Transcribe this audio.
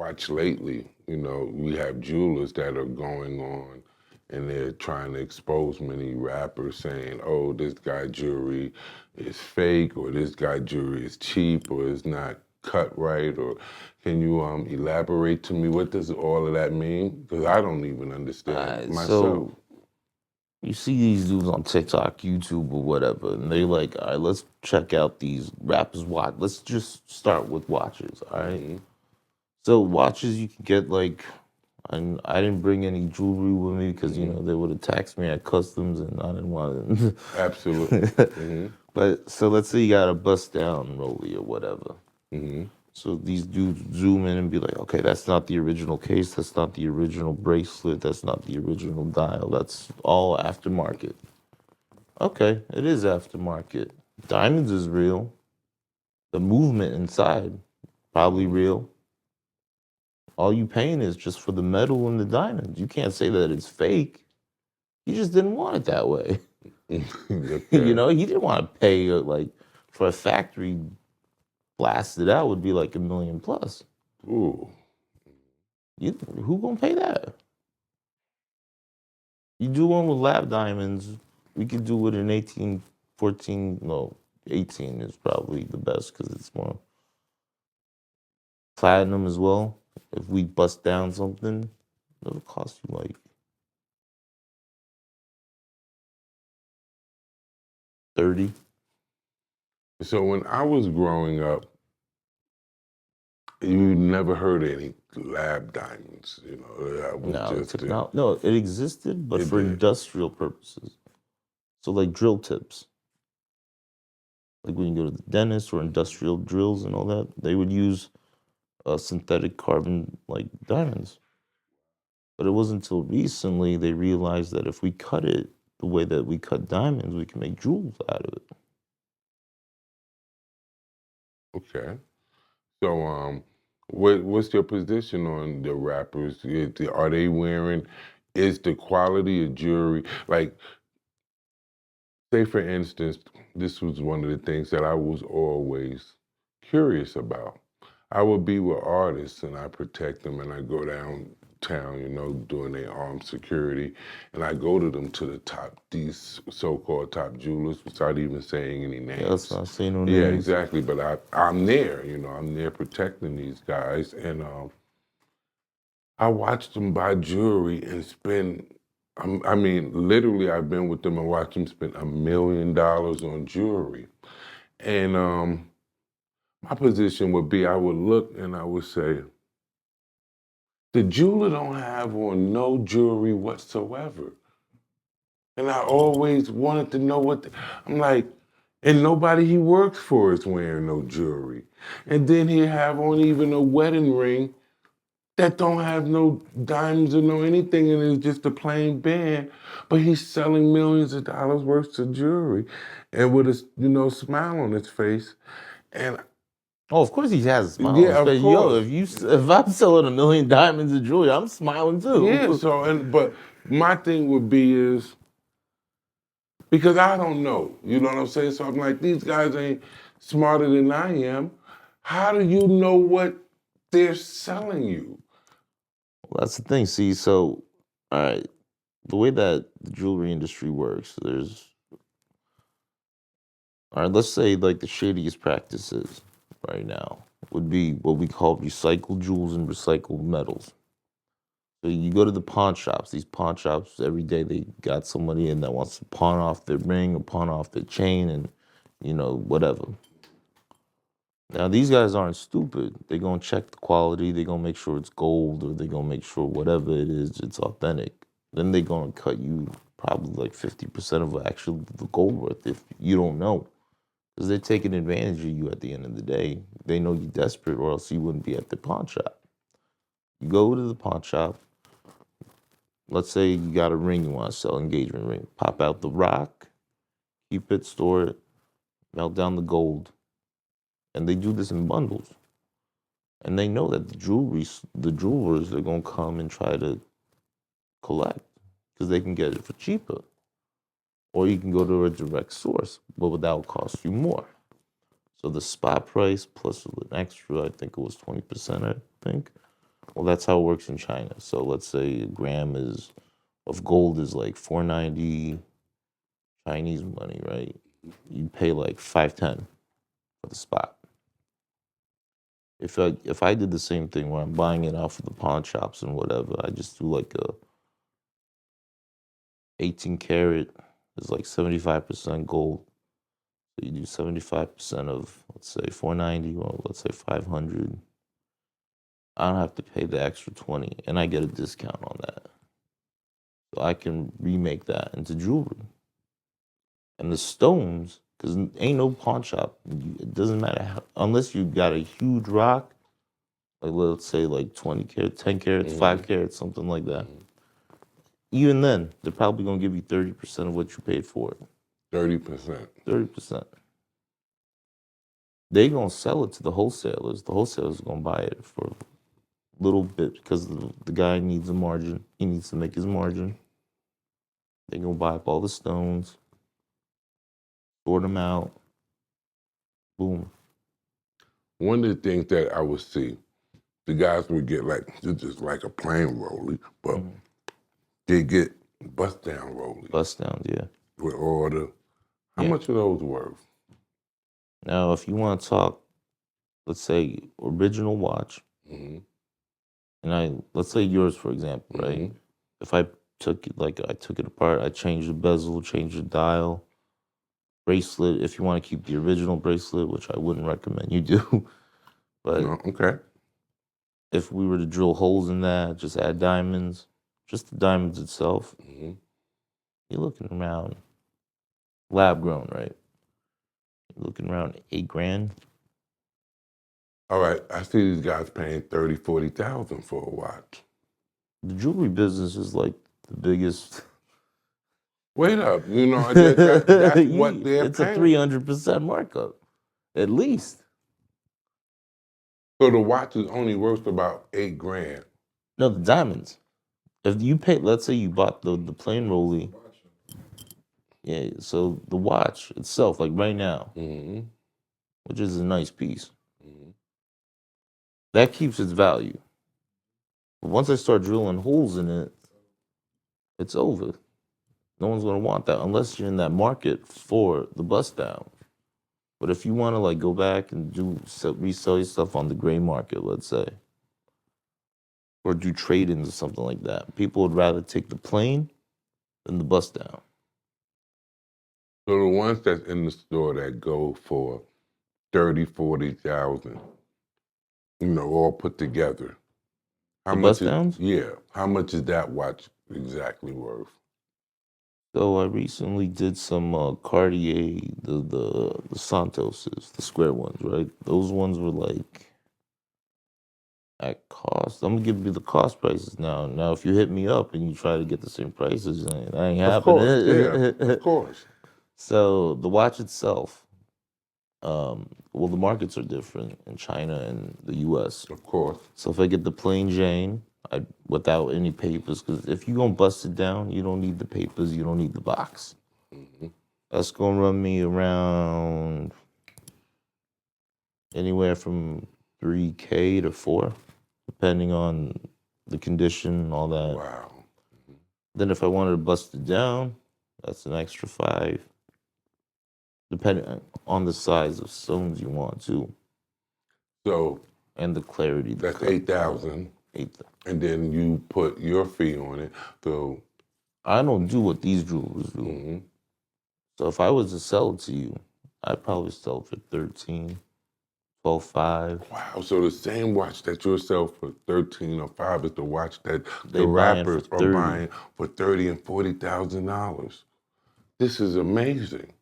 watched lately, we have jewelers that are going on and they're trying to expose many rappers saying, oh, this guy jewelry is fake, or this guy jewelry is cheap, or is not cut right, or can you elaborate to me what does all of that mean? Because I don't even understand myself. So you see these dudes on TikTok, YouTube, or whatever, and they like, all right, let's check out these rappers' watch. Let's just start with watches, all right? Mm-hmm. So watches you can get like, and I didn't bring any jewelry with me because they would have taxed me at customs, and I didn't want to. Absolutely. Mm-hmm. But so let's say you got a bust down rollie or whatever. Mm-hmm. So these dudes zoom in and be like, okay, that's not the original case, that's not the original bracelet, that's not the original dial, that's all aftermarket. Okay, it is aftermarket. Diamonds is real. The movement inside, probably real. All you paying is just for the metal and the diamonds. You can't say that it's fake. He just didn't want it that way. Okay. He didn't want to pay like for a factory blasted out would be like $1 million plus. Ooh. Who gonna pay that? You do one with lab diamonds, we could do it in 18, 14, no, 18 is probably the best because it's more platinum as well. If we bust down something, it'll cost you like 30. So when I was growing up, you never heard any lab diamonds, that was No, the just it. technology, no, it existed, but It for did. industrial purposes. So like drill tips. Like when you go to the dentist or industrial drills and all that, they would use synthetic carbon like diamonds. But it wasn't until recently they realized that if we cut it the way that we cut diamonds, we can make jewels out of it. Okay. So what's your position on the rappers? Are they wearing, is the quality of jewelry, like, say for instance, this was one of the things that I was always curious about. I would be with artists and I protect them and I go downtown, doing their armed security, and I go to them to the top, these so-called top jewelers, without even saying any Yeah, let's names. not say no Yeah, names. exactly. But I'm there, I'm there protecting these guys, and I watched them buy jewelry and spend. I mean, literally, I've been with them and watched them spend $1 million on jewelry. And my position would be, I would look and I would say, the jeweler don't have on no jewelry whatsoever. And I always wanted to know I'm like, and nobody he works for is wearing no jewelry. And then he have on even a wedding ring that don't have no diamonds or no anything, and it's just a plain band, but he's selling millions of dollars worth of jewelry, and with a smile on his face, and Oh, of course he has a smile on yeah, his of face. Yo, course, if I'm selling 1 million diamonds of jewelry, I'm smiling yeah. too. So but my thing would be is because I don't know, you know what I'm saying. So I'm like, these guys ain't smarter than I am. How do you know what they're selling you? Well, that's the thing. See, so all right, the way that the jewelry industry works, there's all right. Let's say like the shadiest practices right now would be what we call recycled jewels and recycled metals. So you go to the pawn shops. These pawn shops every day they got somebody in that wants to pawn off their ring or pawn off their chain and whatever. Now these guys aren't stupid. They're gonna check the quality. They're gonna make sure it's gold or they're gonna make sure whatever it is, it's authentic. Then they're gonna cut you probably like 50% of actually the gold worth if you don't know. Because they're taking advantage of you at the end of the day. They know you're desperate or else you wouldn't be at the pawn shop. You go to the pawn shop. Let's say you got a ring you want to sell, engagement ring. Pop out the rock, keep it, store it, melt down the gold. And they do this in bundles. And they know that the jewelers are gonna come and try to collect because they can get it for cheaper. Or you can go to a direct source, but that will cost you more. So the spot price plus an extra, I think it was 20%, I think, Well, that's how it works in China. So let's say a gram of gold is like 490 Chinese money, right? You pay like 510 for the spot. If I did the same thing where I'm buying it off of the pawn shops and whatever, I just do like a 18 karat is like 75% gold. So you do 75% of, let's say 490, or let's say 500. I don't have to pay the extra 20, and I get a discount on that. So I can remake that into jewelry. And the stones, because ain't no pawn shop, it doesn't matter how, unless you got a huge rock, like let's say like 20 carats, 10 carats, 5 carats, something like that. Even then, they're probably gonna give you 30% of what you paid for it. 30%. 30%. They gonna sell it to the wholesalers. The wholesalers are gonna buy it for a little bit because the guy needs a margin. He needs to make his margin. They gonna buy up all the stones, sort them out. Boom. One of the things that I would see, the guys would get like, just like a plain rollie, but they get bust down rollies Bust downs, yeah. with all the, how Yeah. much are those worth? Now, if you want to talk, let's say original watch, Mm-hmm. and let's say yours, for example, right? Mm-hmm. If I took it apart, I changed the bezel, changed the dial, bracelet. If you want to keep the original bracelet, which I wouldn't recommend you do, but No, okay. if we were to drill holes in that, just add diamonds, just the diamonds itself, Mm-hmm. you're looking around lab grown, right? You're looking around 8 grand. All right, I see these guys paying 30, 40,000 for a watch. The jewelry business is like the biggest. Wait up, that's what they're It's a paying. 300% markup, at least. So the watch is only worth about 8 grand. No, the diamonds. If you pay, let's say you bought the plain rollie, yeah. So the watch itself, like right now, Mm-hmm. which is a nice piece, Mm-hmm. that keeps its value. But once I start drilling holes in it, it's over. No one's gonna want that unless you're in that market for the bust down. But if you want to like go back and resell your stuff on the gray market, let's say, or do trade-ins or something like that, people would rather take the plain than the bust down. So the ones that's in the store that go for 30, 40,000, all put together. How The much bust is, downs. yeah, how much is that watch exactly worth? So I recently did some Cartier, the Santoses, the square ones, right? Those ones were like at cost. I'm gonna give you the cost prices now. Now, if you hit me up and you try to get the same prices, that ain't Of course, yeah, happening. of course. So the watch itself, well, the markets are different in China and the U.S. Of course. So if I get the plain Jane, without any papers, because if you're gonna bust it down, you don't need the papers, you don't need the box. Mm-hmm. That's gonna run me around anywhere from 3K to 4, depending on the condition and all that. Wow. Then if I wanted to bust it down, that's an extra 5, depending on the size of stones you want too, So and the clarity. that's 8,000, 8. and then you put your fee on it. So I don't do what these jewelers do. mm-hmm. So if I was to sell it to you, I'd probably sell it for 13, 12.5. Wow, so the same watch that you'll sell for 13 or 5 is the watch that They the buying for rappers are 30. buying for $30,000 and $40,000. This is amazing.